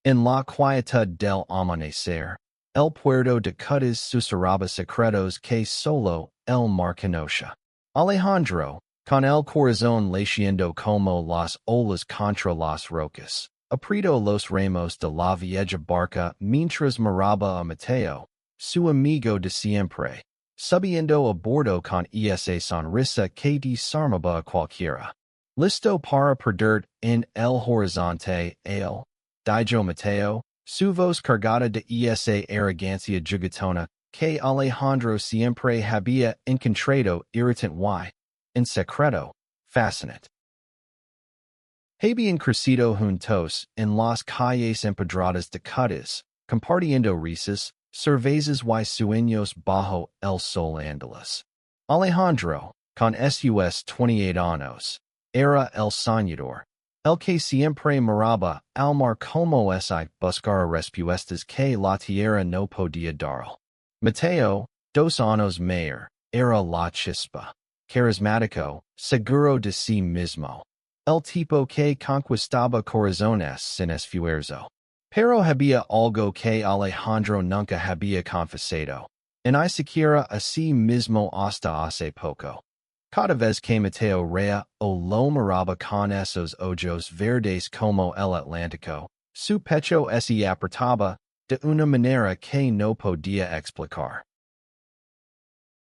En la quietud del amanecer, el puerto de cutis susurraba secretos que solo el mar conoce. Alejandro, con el corazón latiendo como las olas contra las rocas, aprietó los remos de la vieja barca mientras miraba a Mateo, su amigo de siempre, subiendo a bordo con esa sonrisa que desarmaba a cualquiera. Listo para perder en el horizonte, el dijo Mateo, su voz cargada de esa arrogancia juguetona que Alejandro siempre había encontrado irritante y, en secreto, fascinante. Habían crecido juntos en las calles empedradas de cutis, compartiendo risas, cervezas y sueños bajo el sol andaluz. Alejandro, con sus 28 años, era el soñador, el que siempre miraba al mar como si buscara respuestas que la tierra no podía dar. Mateo, 2 años mayor, era la chispa, carismático, seguro de sí mismo. El tipo que conquistaba corazones sin esfuerzo. Pero había algo que Alejandro nunca había confesado, y ni siquiera a sí mismo hasta hace poco. Cada vez que Mateo reía o lo miraba con esos ojos verdes como el Atlántico, su pecho se apretaba de una manera que no podía explicar.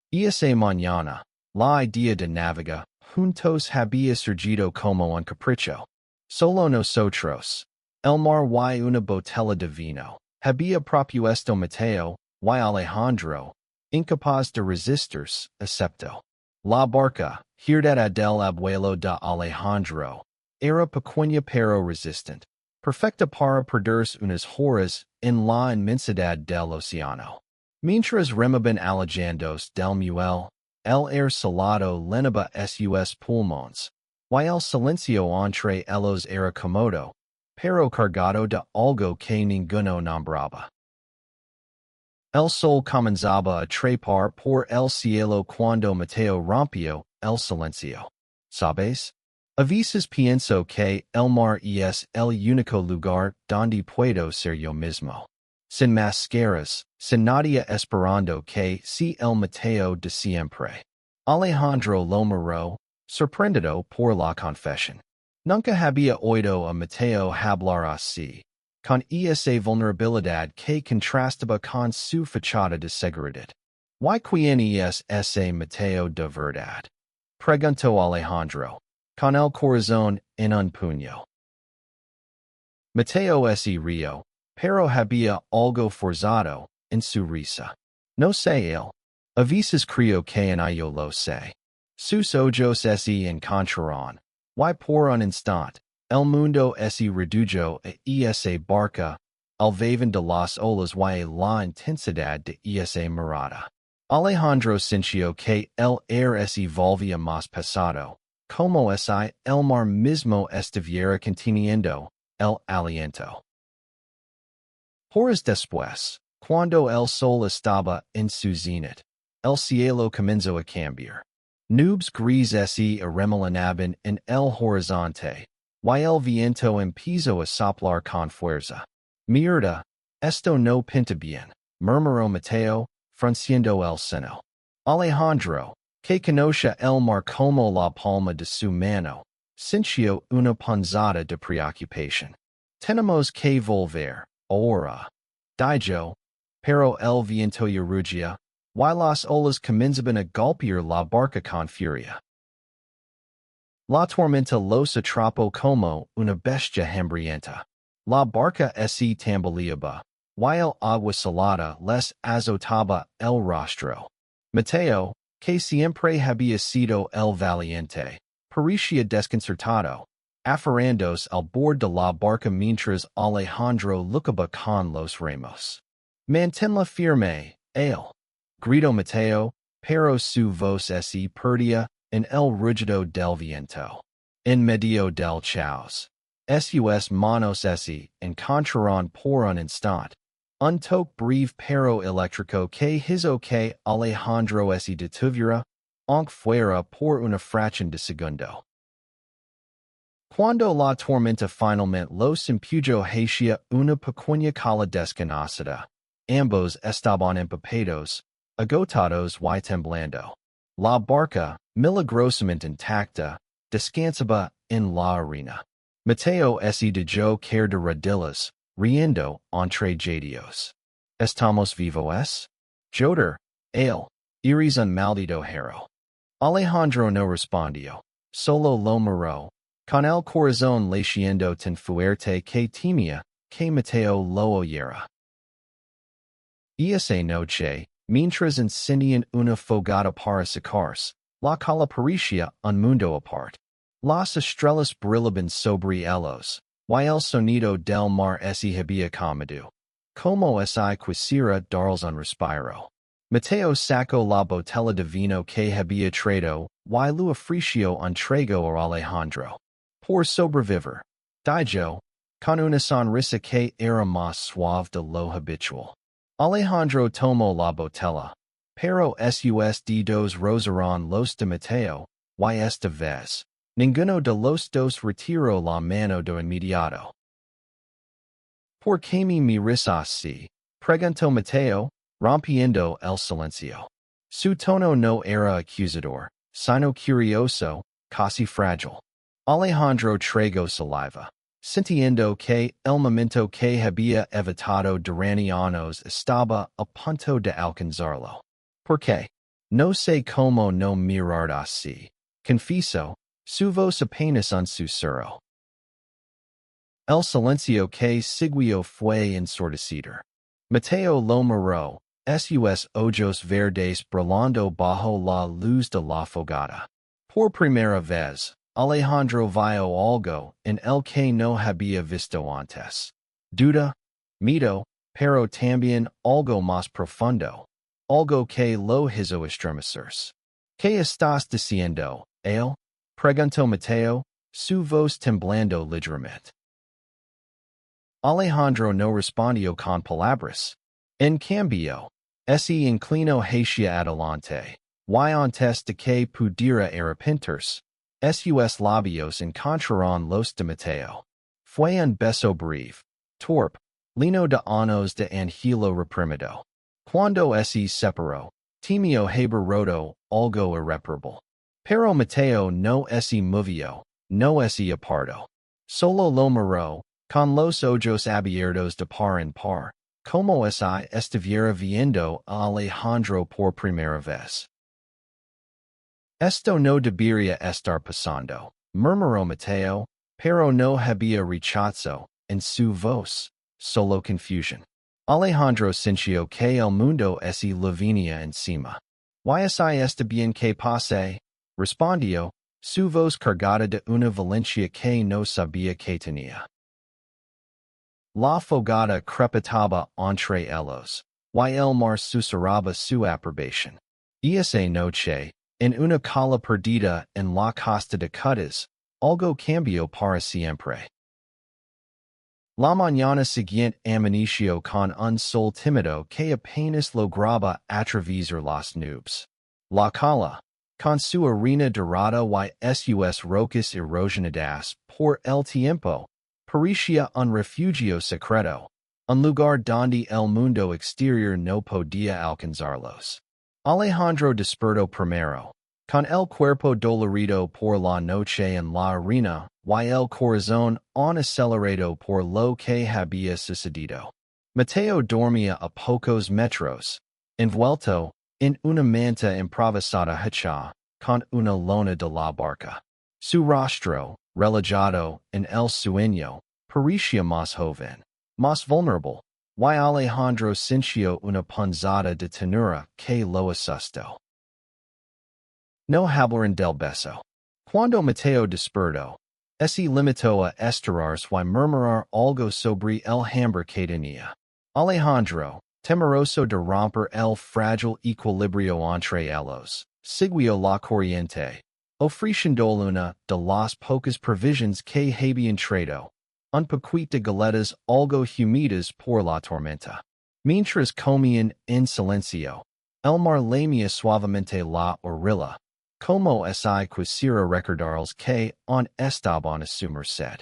Esa mañana, la idea de navegar juntos había surgido como un capricho. Solo nosotros, el mar y una botella de vino, había propuesto Mateo y Alejandro, incapaz de resistirse, excepto. La barca, heredada del abuelo de Alejandro, era pequeña pero resistente, perfecta para perderse unas horas en la inmensidad del océano. Mientras remaban alejandos del muelle, el air salado llenaba sus pulmones, y el silencio entre ellos era cómodo, pero cargado de algo que ninguno nombraba. El sol comenzaba a trepar por el cielo cuando Mateo rompió el silencio. ¿Sabes? A veces pienso que el mar es el único lugar donde puedo ser yo mismo. Sin máscaras, sin nadie esperando que sea el Mateo de siempre. Alejandro lo miró, sorprendido por la confesión. Nunca había oído a Mateo hablar así, con esa vulnerabilidad que contrastaba con su fachada de seguridad. ¿Y quién es ese Mateo de verdad? Preguntó Alejandro, con el corazón en un puño. Mateo se rió, pero había algo forzado en su risa. No sé él. A veces creo que en yo lo sé. Sus ojos se encontraron, y por un instante, el mundo se redujo a esa barca, el vaivén de las olas y la intensidad de esa mirada. Alejandro sintió que el air se volvía más pesado, como si el mar mismo estuviera conteniendo el aliento. Horas después, cuando el sol estaba en su zenit, el cielo comenzó a cambiar. Nubes grises se arremolinaban en el horizonte, y el viento empezó a soplar con fuerza. Mierda, esto no pinta bien, murmuró Mateo, frunciendo el ceño. Alejandro, que conoce el mar como la palma de su mano, sintió una punzada de preocupación. Tenemos que volver, ahora. Dijo, pero el viento rugía, y las olas comenzaban a golpear la barca con furia. La tormenta los atrapó como una bestia hambrienta. La barca se tambaleaba, y el agua salada les azotaba el rostro. Mateo, que siempre había sido el valiente, parecía desconcertado, aferrándose al borde de la barca mientras Alejandro luchaba con los remos. Manténla firme, él, gritó Mateo, pero su voz se perdía en el rugido del viento. En medio del caos, sus manos se encontraron por un instante. Un toque breve pero eléctrico que hizo que Alejandro se detuviera, aunque fuera por una fracción de segundo. Cuando la tormenta finalmente los empujó hacia una pequeña cala desconocida, ambos estaban empapados, agotados y temblando. La barca, milagrosamente intacta, descansaba en la arena. Mateo se dejó caer de rodillas, riendo entre jadios. ¿Estamos vivos? Joder, él, eres un maldito hero. Alejandro no respondió, solo lo miró, con el corazón latiendo tan fuerte que temía que Mateo lo oyera. Esa noche, mientras encendían una fogata para sacarse, la cala parecía un mundo aparte. Las estrellas brillaban sobre ellos, y el sonido del mar se había calmado. Como si quisiera darles un respiro. Mateo sacó la botella de vino que había traído, y lo ofreció un trago a Alejandro. Por sobrevivir, dijo, con una sonrisa que era más suave de lo habitual. Alejandro tomó la botella, pero sus dedos rozaron los de Mateo, y esta vez, ninguno de los dos retiró la mano de inmediato. ¿Por qué me miras así? Preguntó Mateo, rompiendo el silencio. Su tono no era acusador, sino curioso, casi frágil. Alejandro tragó saliva, sintiendo que el momento que había evitado durante años estaba a punto de alcanzarlo. ¿Por qué? No sé cómo no mirar así. Confieso, su voz apenas un susurro. El silencio que siguió fue ensordecido. Mateo lo miró, sus ojos verdes brillando bajo la luz de la fogata. Por primera vez, Alejandro vio algo en el que no había visto antes. Duda, miedo, pero también algo más profundo. Algo que lo hizo estremecerse. ¿Qué estás diciendo, él? Preguntó Mateo, su voz temblando ligeramente. Alejandro no respondió con palabras. En cambio, se inclinó hacia adelante, y antes de que pudiera arrepentirse, sus labios encontraron los de Mateo. Fue un beso breve, torpe, lleno de años de angelo reprimido. Cuando se separó, temió haber roto algo irreparable. Pero Mateo no se movió, no se apartó. Solo lo miró, con los ojos abiertos de par en par, como si estuviera viendo a Alejandro por primera vez. Esto no debería estar pasando, murmuró Mateo, pero no había rechazo en su voz, solo confusión. Alejandro sintió que el mundo se le venía encima. ¿Y si está bien que pase? Respondió, su voz cargada de una valencia que no sabía que tenía. La fogata crepitaba entre ellos, y el mar susurraba su aprobación. Esa noche, en una cala perdida en la costa de Cutas, algo cambió para siempre. La mañana siguiente amaneció con un sol tímido que apenas lograba atravesar las nubes. La cala, con su arena dorada y sus rocas erosionadas por el tiempo, parecía un refugio secreto, un lugar donde el mundo exterior no podía alcanzarlos. Alejandro despertó primero, con el cuerpo dolorido por la noche en la arena, y el corazón aún acelerado por lo que había sucedido. Mateo dormía a pocos metros, envuelto en una manta improvisada hecha con una lona de la barca. Su rostro, relajado en el sueño, parecía más joven, más vulnerable, y Alejandro sintió una punzada de ternura que lo asustó. No hablaron del beso. Cuando Mateo despertó, se limitó a estirarse y murmurar algo sobre el hambre que tenía. Alejandro, temeroso de romper el frágil equilibrio entre ellos, siguió la corriente, ofreciendo una de las pocas provisiones que habían traído, un paquete de galletas algo humedas por la tormenta. Mientras comían en silencio, el mar lamía suavemente la orilla, como si quisiera recordaros que on estaban a su merced.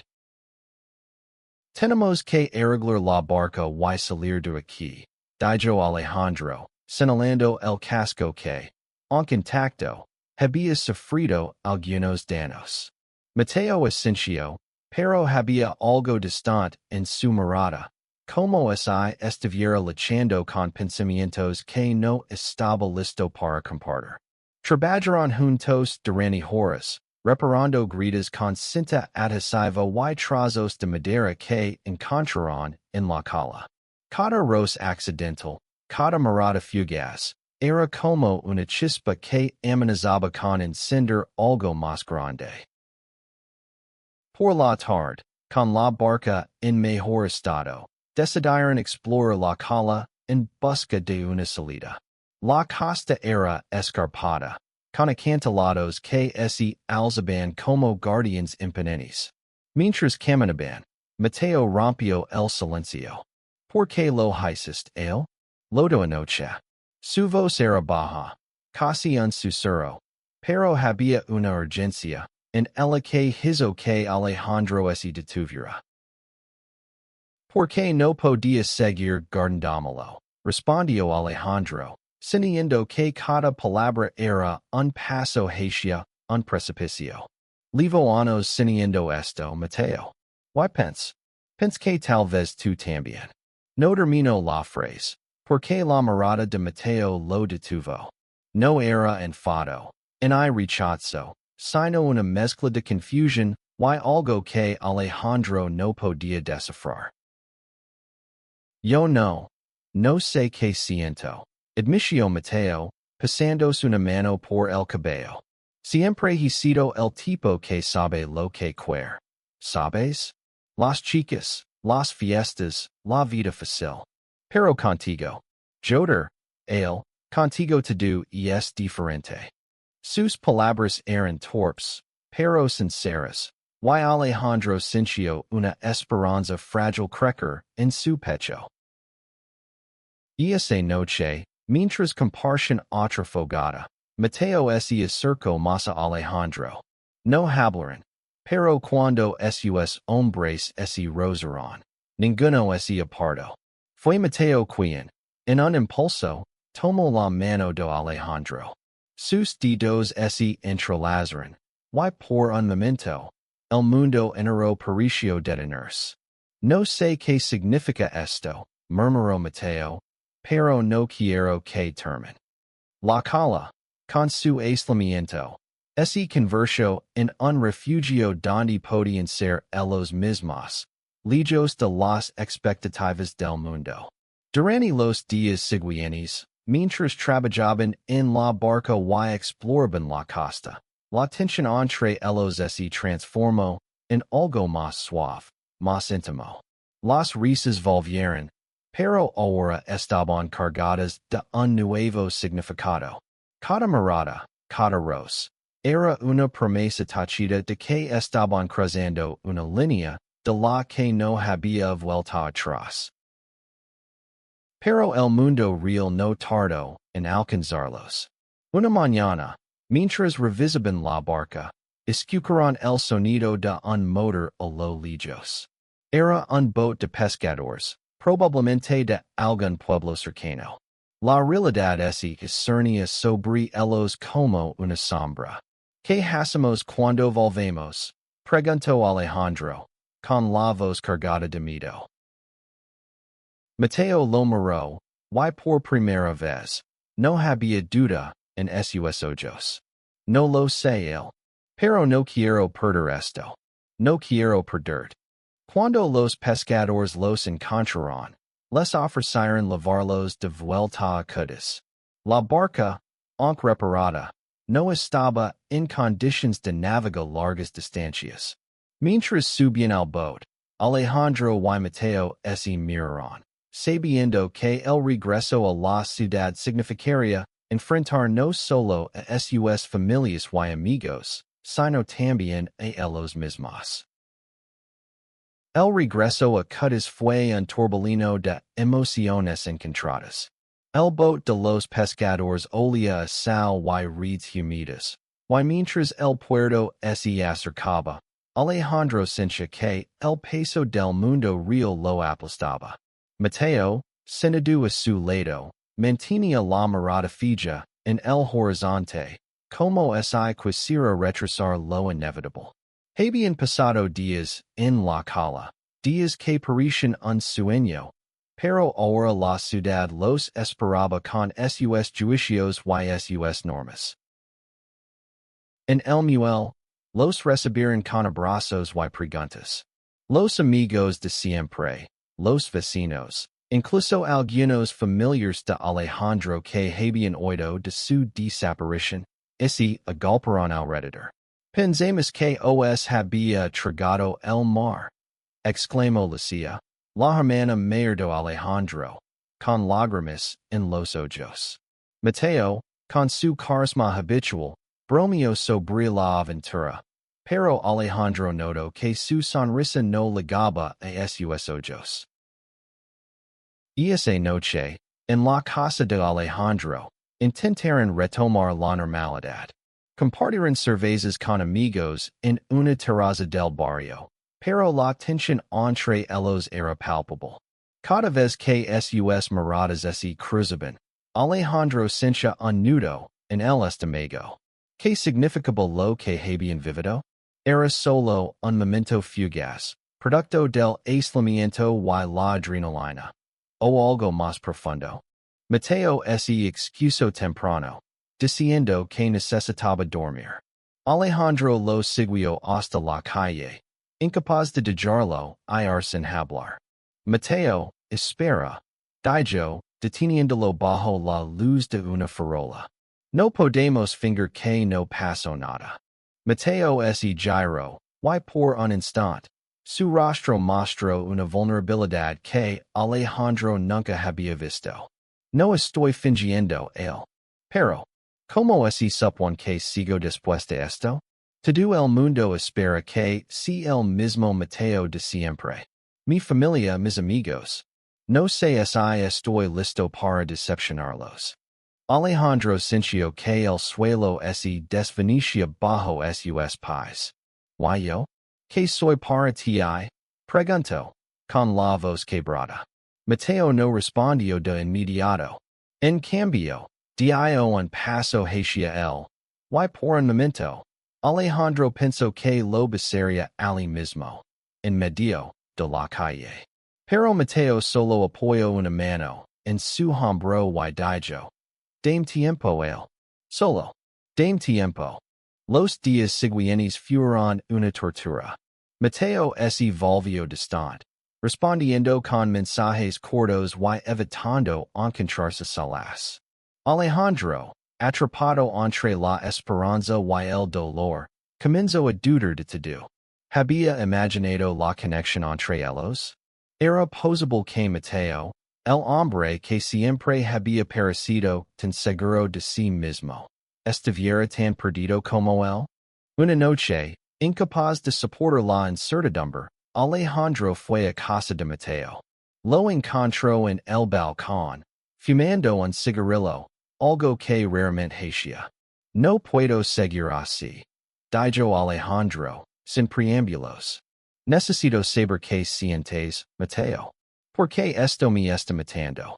Tenemos que arreglar la barca y salir de aquí, dijo Alejandro, señalando el casco que, aunque intacto, había sufrido algunos daños. Mateo asintió, pero había algo distante en su mirada, como si estuviera luchando con pensamientos que no estaba listo para compartir. Trabajaron juntos durante horas, reparando gritas con cinta adhesiva y trozos de madera que encontraron en la cala. Cada roce accidental, cada mirada fugaz, era como una chispa que amenazaba con encender algo más grande. Por la tarde, con la barca en mejor estado, decidieron explorar la cala en busca de una salida. La costa era escarpada, con acantilados que se alzaban como guardianes imponentes. Mientras caminaban, Mateo rompió el silencio. ¿Por qué lo hiciste, él? Lo de anoche. Su voz era baja, casi un susurro, pero había una urgencia en ella que hizo que Alejandro se detuviera. ¿Por qué no podía seguir guardándolo? Respondió Alejandro, sintiendo que cada palabra era un paso hacia un precipicio. Levo años sintiendo esto, Mateo. ¿Why pense? Pense que tal vez tú también. No terminó la frase, porque la mirada de Mateo lo detuvo. No era enfado, en I rechazo, sino una mezcla de confusión y algo que Alejandro no podía descifrar. Yo no sé qué siento, admitió Mateo, pasándose una mano por el cabello. Siempre he sido el tipo que sabe lo que quiere. ¿Sabes? Las chicas, las fiestas, la vida fácil. Pero contigo, Joder, él, contigo todo es diferente. Sus palabras eran torpes, pero sinceras, y Alejandro sintió una esperanza frágil crecer en su pecho. Y esa noche, mientras compartían otra fogata, Mateo se acercó más a Alejandro. No hablaron, pero cuando sus hombres se rozaron, ninguno se apartó. Fue Mateo quien, en un impulso, tomó la mano de Alejandro. Sus dedos se entrelazaron, y por un momento, el mundo entero pareció detenerse. No sé qué significa esto, murmuró Mateo, pero no quiero que termine. La cala, con su aislamiento, se convirtió en un refugio donde podían ser ellos mismos, lejos de las expectativas del mundo. Durante los días siguientes, mientras trabajaban en la barca y exploraban la costa, la tensión entre ellos se transformó en algo más suave, más íntimo. Las risas volvieron, pero ahora estaban cargadas de un nuevo significado. Cada mirada, cada roce, era una promesa tachida de que estaban cruzando una línea de la que no había vuelta atrás. Pero el mundo real no tardó en alcanzarlos. Una mañana, mientras revisaban la barca, escucharon el sonido de un motor a lo lejos. Era un bote de pescadores, probablemente de algún pueblo cercano. La realidad se discernía sobre ellos como una sombra. ¿Qué hacemos cuando volvemos? Preguntó Alejandro, con la voz cargada de miedo. Mateo lo miró, y por primera vez, no había duda en sus ojos. No lo sé él, pero no quiero perder esto. No quiero perder. Cuando los pescadores los encontraron, les ofrecieron llevarlos de vuelta a Cádiz. La barca, aunque reparada, no estaba en condiciones de navegar largas distancias. Mientras subían al bote, Alejandro y Mateo se miraron, sabiendo que el regreso a la ciudad significaría enfrentar no solo a sus familias y amigos, sino también a ellos mismos. El regreso a Cádiz fue un torbellino de emociones encontradas. El bote de los pescadores olía a sal y reeds húmedas, Y mientras el puerto se acercaba, Alejandro sentía que el peso del mundo real lo aplastaba. Mateo, sentado a su lado, mantenía la mirada fija en el horizonte, como si quisiera retrasar lo inevitable. Habían pasado días en la cala, días que parecían un sueño, pero ahora la ciudad los esperaba con sus juicios y sus normas. En el muelle, los recibieron con abrazos y preguntas. Los amigos de siempre, los vecinos, incluso algunos familiares de Alejandro que habían oído de su desaparición, y agolparon alrededor. Pensemos que os había tragado el mar, exclamó Lucia, la hermana mayor de Alejandro, con lágrimas en los ojos. Mateo, con su carisma habitual, bromeó sobre la aventura, pero Alejandro notó que su sonrisa no llegaba a sus ojos. Esa noche, en la casa de Alejandro, intentaron retomar la normalidad. Compartieron cervezas con amigos en una terraza del barrio, pero la tensión entre ellos era palpable. Cada vez que sus miradas se cruzaban, Alejandro sentía un nudo en el estómago. ¿Qué significaba lo que habían vivido? Era solo un momento fugaz, producto del aislamiento y la adrenalina. O algo más profundo. Mateo se excusó temprano, diciendo que necesitaba dormir. Alejandro lo siguió hasta la calle, incapaz de dejarlo ir sin hablar. Mateo, espera, dijo, deteniéndolo bajo la luz de una farola. No podemos fingir que no pasó nada. Mateo se giró, y por un instante, su rostro mostró una vulnerabilidad que Alejandro nunca había visto. No estoy fingiendo él. Pero, ¿cómo se supone que sigo después de esto? Todo el mundo espera que sea el mismo Mateo de siempre. Mi familia, mis amigos. No sé si estoy listo para decepcionarlos. Alejandro sintió que el suelo se desvanecía bajo sus pies. ¿Y yo? ¿Qué soy para ti? Preguntó, con la voz quebrada. Mateo no respondió de inmediato. En cambio, dio un paso hacia él. Y por un momento, Alejandro pensó que lo besaría allí mismo, en medio de la calle. Pero Mateo solo apoyó una mano en su hombro y dijo, dame tiempo él. Solo. Dame tiempo. Los días siguientes fueron una tortura. Mateo se volvió distante, respondiendo con mensajes cortos y evitando encontrarse solas. Alejandro, atrapado entre la esperanza y el dolor, comenzó a dudar de todo. ¿Había imaginado la conexión entre ellos? ¿Era posible que Mateo, el hombre que siempre había parecido tan seguro de sí mismo, estuviera tan perdido como él? Una noche, incapaz de soportar la incertidumbre, Alejandro fue a casa de Mateo. Lo encontró en el balcón, fumando un cigarrillo, algo que raramente hacía. No puedo seguir así, dijo Alejandro, sin preámbulos. Necesito saber qué sientes, Mateo. ¿Por qué esto me está matando?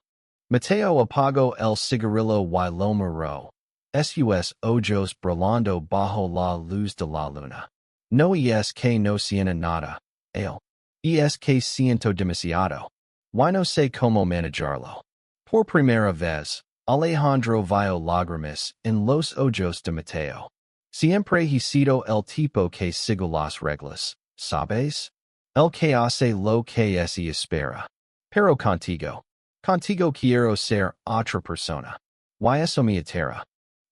Mateo apagó el cigarrillo y lo miró, sus ojos brillando bajo la luz de la luna. No es que no sienta nada, él. Es que siento demasiado. Y no sé cómo manejarlo. Por primera vez, Alejandro vio lágrimas en los ojos de Mateo. Siempre he sido el tipo que sigo las reglas, ¿sabes? El que hace lo que se espera. Pero contigo quiero ser otra persona. Y eso me atera.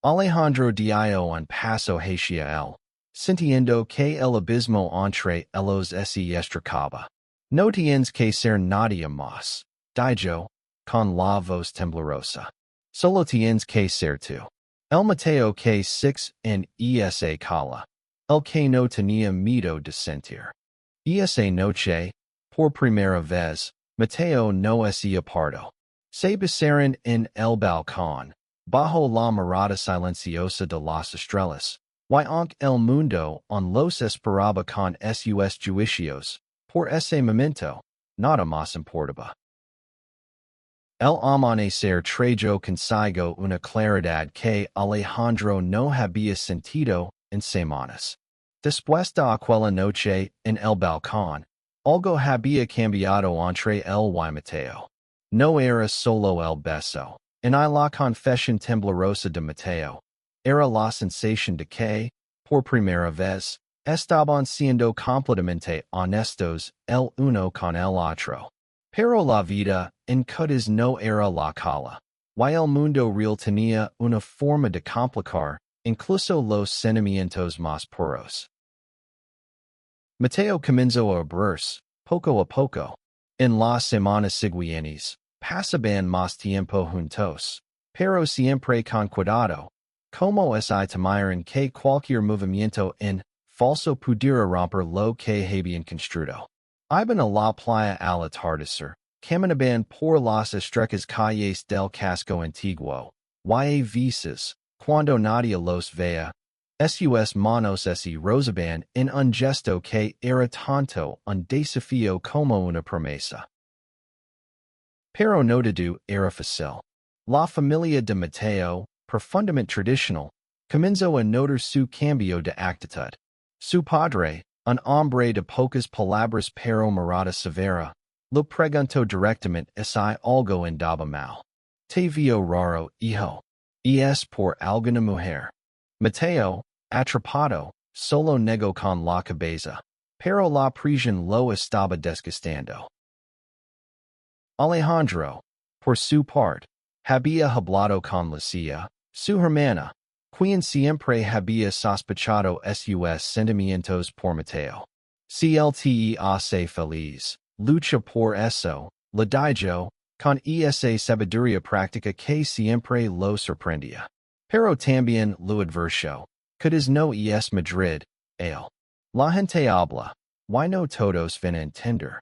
Alejandro dio un paso hacia él, sintiendo que el abismo entre ellos se estrechaba. No tienes que ser nadie más, dijo, con la voz temblorosa. Solo tienes que ser tú. El Mateo que six en esa cala. El que no tenía miedo de sentir. Esa noche, por primera vez, Mateo no se apartó. Se besaron en el balcón, bajo la mirada silenciosa de las estrellas, Y aunque el mundo en los esperaba con sus juicios, por ese momento, nada más importaba. El amanecer trajo consigo una claridad que Alejandro no había sentido en semanas. Después de aquella noche en el balcón, algo había cambiado entre él y Mateo. No era solo el beso, y la confesión temblorosa de Mateo. Era la sensación de que, por primera vez, estaban siendo completamente honestos el uno con el otro. Pero la vida en cuentos no era la cala. Y el mundo real tenía una forma de complicar incluso los sentimientos más puros. Mateo comenzó a abrirse, poco a poco. En las semanas siguientes, pasaban más tiempo juntos, pero siempre con cuidado, como es temor en que cualquier movimiento en falso pudiera romper lo que habían construido. Iban a la playa al atardecer, caminaban por las estrechas calles del casco antiguo, y a veces, cuando nadie los veía, sus manos se rozaban en un gesto que era tanto un desafío como una promesa. Pero no todo era fácil. La familia de Mateo, profundamente tradicional, comenzó a notar su cambio de actitud. Su padre, un hombre de pocas palabras pero mirada severa, lo preguntó directamente si algo andaba mal. Te veo raro, hijo. Y es por alguna mujer. Mateo, atrapado, solo negó con la cabeza, pero la prisión lo estaba desgastando. Alejandro, por su parte, había hablado con Lucia, su hermana, quien siempre había sospechado sus sentimientos por Mateo. Si él te hace feliz, lucha por eso, le dijo, con esa sabiduría práctica que siempre lo sorprendía. Pero también lo advirtió, que no es Madrid, él. La gente habla, y no todos van a entender.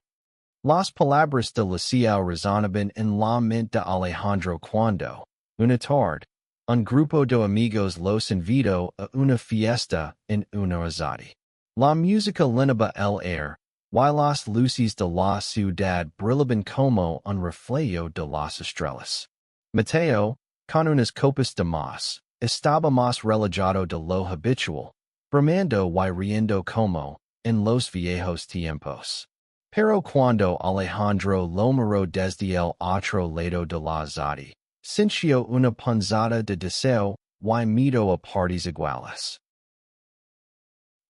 Las palabras de Lucia resonaban en la mente de Alejandro cuando, una tarde, un grupo de amigos los invitó a una fiesta en una osadi. La música llenaba el aire, y las luces de la ciudad brillaban como un reflejo de las estrellas. Mateo, con unas copas de más, estaba más relajado de lo habitual, bromando y riendo como en los viejos tiempos. Pero cuando Alejandro lo miró desde el otro lado de la osadi, sintió una punzada de deseo y miedo a partes iguales.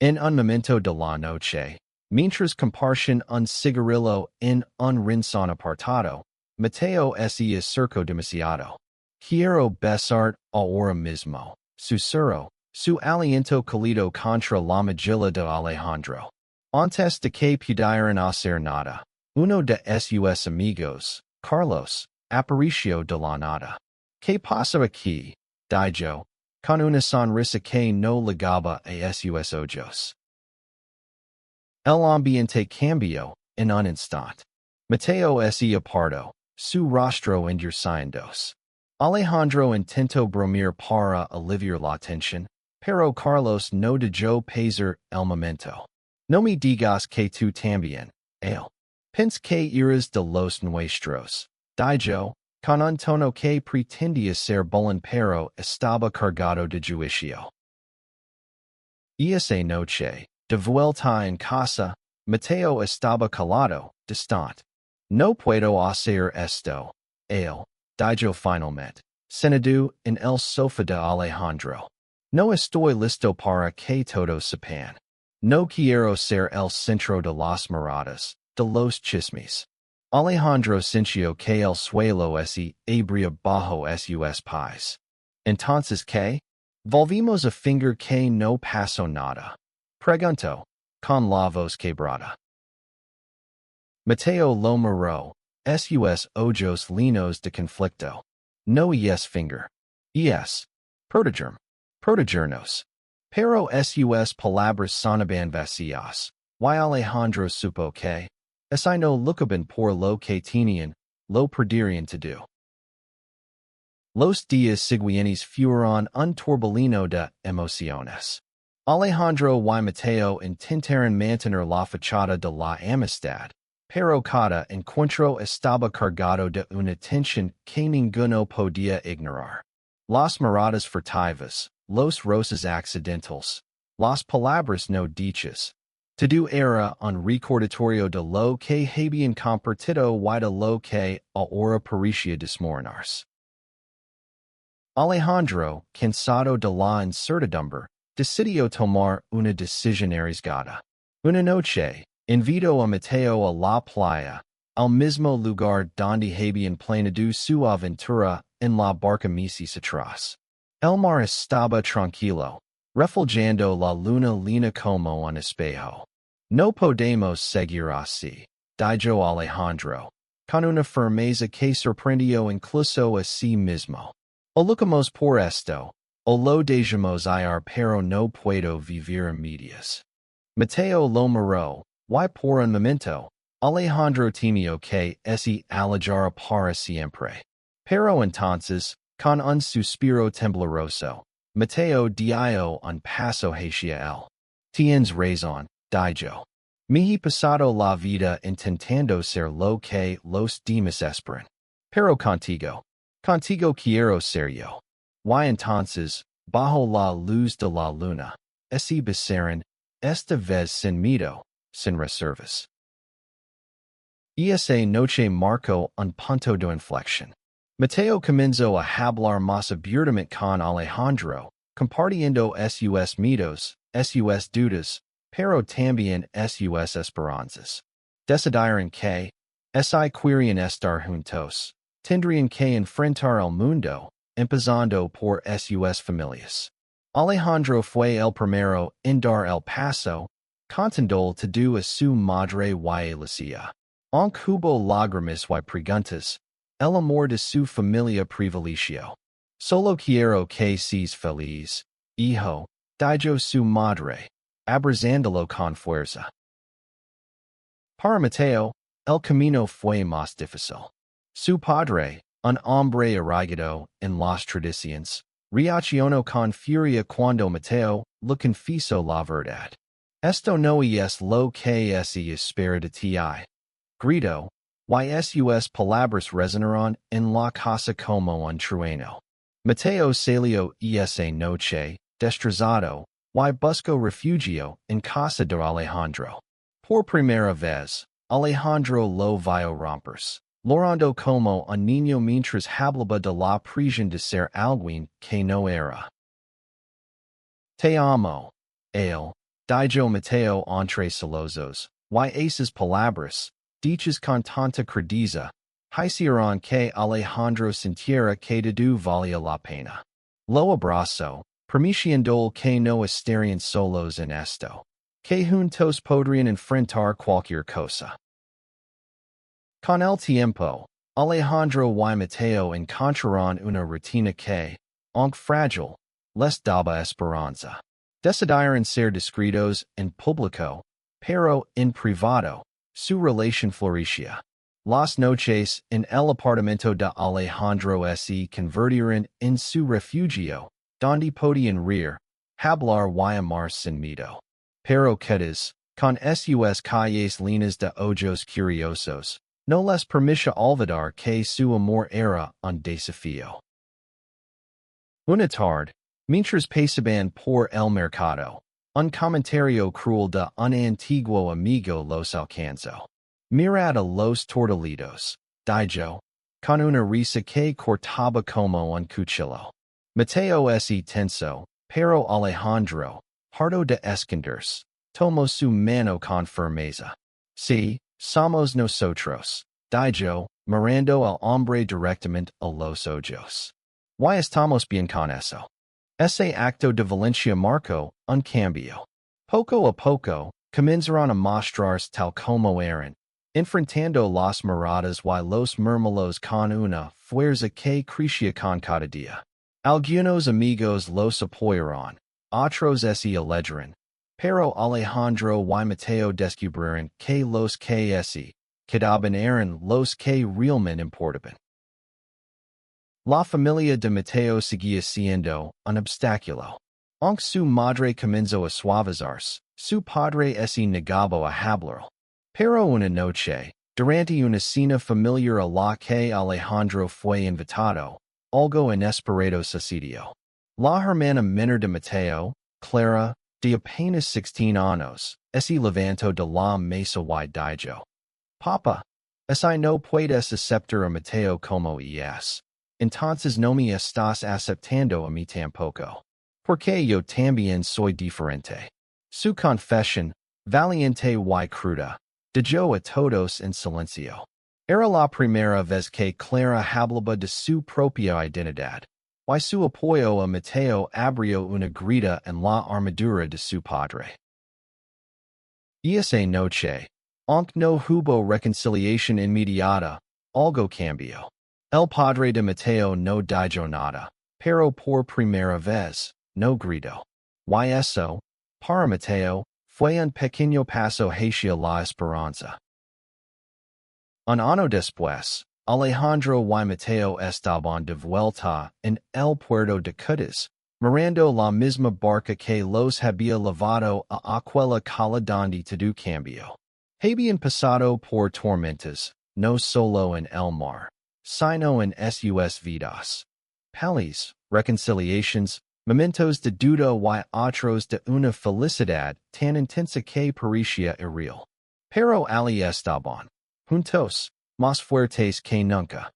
En un momento de la noche, mientras compartían un cigarrillo en un rincón apartado, Mateo se acercó demasiado. Quiero besar ahora mismo, susurró, su aliento cálido contra la mejilla de Alejandro. Antes de que pudieran hacer nada, uno de sus amigos, Carlos, apareció de la nada. ¿Qué pasa aquí? Dijo, con una sonrisa que no ligaba a sus ojos. El ambiente cambió en un instante. Mateo se apartó, su rostro endureciéndose. Alejandro intentó bromir para aliviar la tensión, pero Carlos no dejó pasar el momento. No me digas que tú también, él. Pensé que eras de los nuestros, dijo, con un tono que pretendía ser bolón pero estaba cargado de juicio. Esa noche, de vuelta en casa, Mateo estaba calado, distante. No puedo hacer esto, él, dijo finalmente, sentado en el sofá de Alejandro. No estoy listo para que todos sepan. No quiero ser el centro de las miradas, de los chismes. Alejandro sintió que el suelo se abría bajo sus pies. Entonces, ¿qué? Volvimos a fingir que no pasó nada. Preguntó, con la voz quebrada. Mateo lo miró, sus ojos llenos de conflicto. No es finger. Es. Protegernos. Pero sus palabras sonaban vacías, y Alejandro supo que, si no luchaban por lo que tenían, lo perderían todo. Los días siguientes fueron un torbellino de emociones. Alejandro y Mateo intentaron mantener la fachada de la amistad, pero cada encuentro estaba cargado de una tensión que ninguno podía ignorar. Las miradas furtivas, los roces accidentals, las palabras no dichas. Todo era un recordatorio de lo que habían compartido y de lo que ahora parecía desmoronarse. Alejandro, cansado de la incertidumbre, decidió tomar una decisión arriesgada. Una noche, invitó a Mateo a la playa, al mismo lugar donde habían planeado su aventura en la barca meses atrás. El mar estaba tranquilo, reflejando la luna llena como un espejo. No podemos seguir así, dijo Alejandro, con una firmeza que sorprendió incluso a sí mismo. O lucamos por esto, o lo dejamos ir pero no puedo vivir a medias. Mateo lo miró, y por un momento, Alejandro temió que ese alejara para siempre. Pero entonces, con un suspiro tembloroso, Mateo dio un paso hacia él. Tienes razón, dijo. Me he pasado la vida intentando ser lo que los demás esperan. Pero contigo quiero ser yo. Y entonces, bajo la luz de la luna, ese besaron, esta vez sin miedo, sin reservas. Esa noche marcó un punto de inflexión. Mateo comenzó a hablar más abiertamente con Alejandro, compartiendo sus miedos, sus dudas, pero también sus esperanzas. Decidieron que, si querían estar juntos, tendrían que enfrentar el mundo, empezando por sus familias. Alejandro fue el primero en dar el paso, contando todo a su madre y Alicia. Aunque hubo lágrimas y preguntas, el amor de su familia prevaleció. Solo quiero que seas feliz, hijo, dijo su madre, abrazándolo con fuerza. Para Mateo, el camino fue más difícil. Su padre, un hombre arraigado en las tradiciones, reaccionó con furia cuando Mateo le confesó la verdad. Esto no es lo que se espera de ti. Gritó, y sus palabras resonaron en la casa como un trueno. Mateo salió esa noche, destrozado, y buscó refugio en casa de Alejandro. Por primera vez, Alejandro lo vio romperse, llorando como un niño mientras hablaba de la prisión de ser alguien que no era. Te amo, él, dijo Mateo entre solozos, y esas palabras, dichas con tanta crudeza, hicieron que Alejandro sintiera que todo valía la pena. Lo abrazó, prometiendo que no estarían solos en esto, que juntos podrían enfrentar cualquier cosa. Con el tiempo, Alejandro y Mateo encontraron una rutina que, aunque frágil, les daba esperanza. Decidieron ser discretos en público, pero en privado, su relación florecía. Las noches en el apartamento de Alejandro se convirtieron en su refugio, donde podían reír, hablar y amar sin miedo. Pero quedas, con sus calles llenas de ojos curiosos, no les permitió olvidar que su amor era un desafío. Una tarde, mientras pasaban por el mercado, un comentario cruel de un antiguo amigo los alcanzó. Mirad a los tortolitos, dijo, con una risa que cortaba como un cuchillo. Mateo se tensó, pero Alejandro, harto de esconderse, tomó su mano con firmeza. Sí, somos nosotros, dijo, mirando al hombre directamente a los ojos. ¿Y estamos bien con eso? Ese acto de Valencia marcó un cambio. Poco a poco, comenzaron a mostrarse tal como eran, enfrentando las miradas y los murmullos con una fuerza que crecía con cada día. Algunos amigos los apoyaron, otros se alegraron, pero Alejandro y Mateo descubrieron que los que se quedaban eran los que realmente importaban. La familia de Mateo seguía siendo un obstáculo. Aunque su madre comenzó a suavizarse, su padre ese negaba a hablar. Pero una noche, durante una cena familiar a la que Alejandro fue invitado, algo inesperado sucedió. La hermana menor de Mateo, Clara, de apenas 16 años, se levantó de la mesa y dijo: Papa, si no puedes aceptar a Mateo como es, entonces no me estás aceptando a mí tampoco. Porque yo también soy diferente. Su confesión, valiente y cruda, dijo a todos en silencio. Era la primera vez que Clara hablaba de su propia identidad, y su apoyo a Mateo abrió una grita en la armadura de su padre. Y esa noche, aunque no hubo reconciliación inmediata, algo cambió. El padre de Mateo no dijo nada, pero por primera vez, no gritó. Y eso, para Mateo, fue un pequeño paso hacia la esperanza. Un año después, Alejandro y Mateo estaban de vuelta en el puerto de Cádiz, mirando la misma barca que los había llevado a aquella cala donde todo cambió. Habían pasado por tormentas, no solo en el mar, sino en sus vidas. Pelis, reconciliations, momentos de duda y otros de una felicidad tan intensa que parecía irreal. Pero allí estaban, juntos, más fuertes que nunca.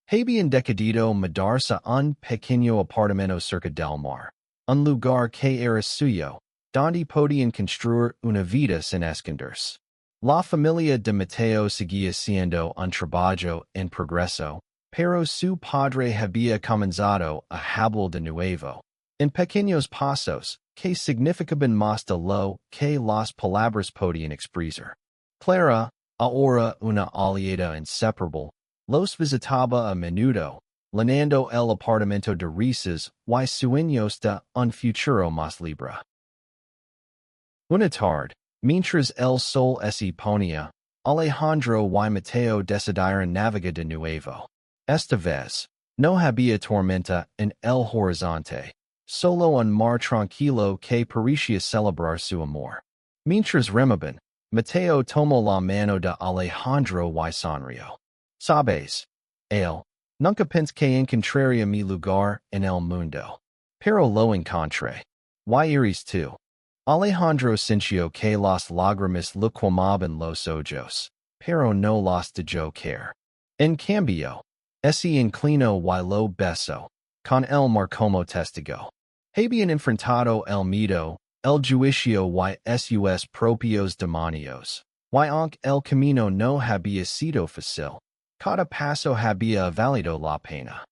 Habían decidido mudarse a un pequeño apartamento cerca del mar, un lugar que era suyo, donde podían construir una vida sin esconderse. La familia de Mateo seguía siendo un trabajo en progreso, pero su padre había comenzado a hablar de nuevo, en pequeños pasos, que significaban más de lo que las palabras podían expresar. Clara, ahora una aliada inseparable, los visitaba a menudo, llenando el apartamento de risas y sueños de un futuro más libre. Una tarde, mientras el sol se ponía, Alejandro y Mateo decidieron navegar de nuevo. Esta vez, no había tormenta en el horizonte, solo un mar tranquilo que parecía celebrar su amor. Mientras remaban, Mateo tomó la mano de Alejandro y sonrió. Sabes, él, nunca pensé que encontraría mi lugar en el mundo. Pero lo encontré. Y eres tú. Alejandro sintió que las lágrimas le quemaban los ojos, pero no los dejó caer. En cambio, se inclinó y lo besó, con el mar como testigo. Habían enfrentado el miedo, el juicio y sus propios demonios, y aunque el camino no había sido fácil, cada paso había valido la pena.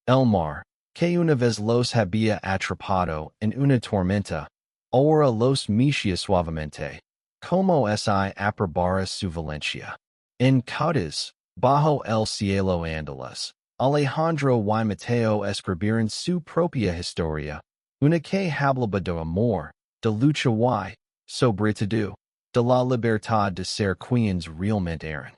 El mar, que una vez los había atrapado en una tormenta, ahora los mecía suavemente, como si aprobara su violencia. En Cádiz, bajo el cielo andaluz, Alejandro y Mateo escribieron su propia historia, una que hablaba de amor, de lucha y, sobre todo, de la libertad de ser quienes realmente eran.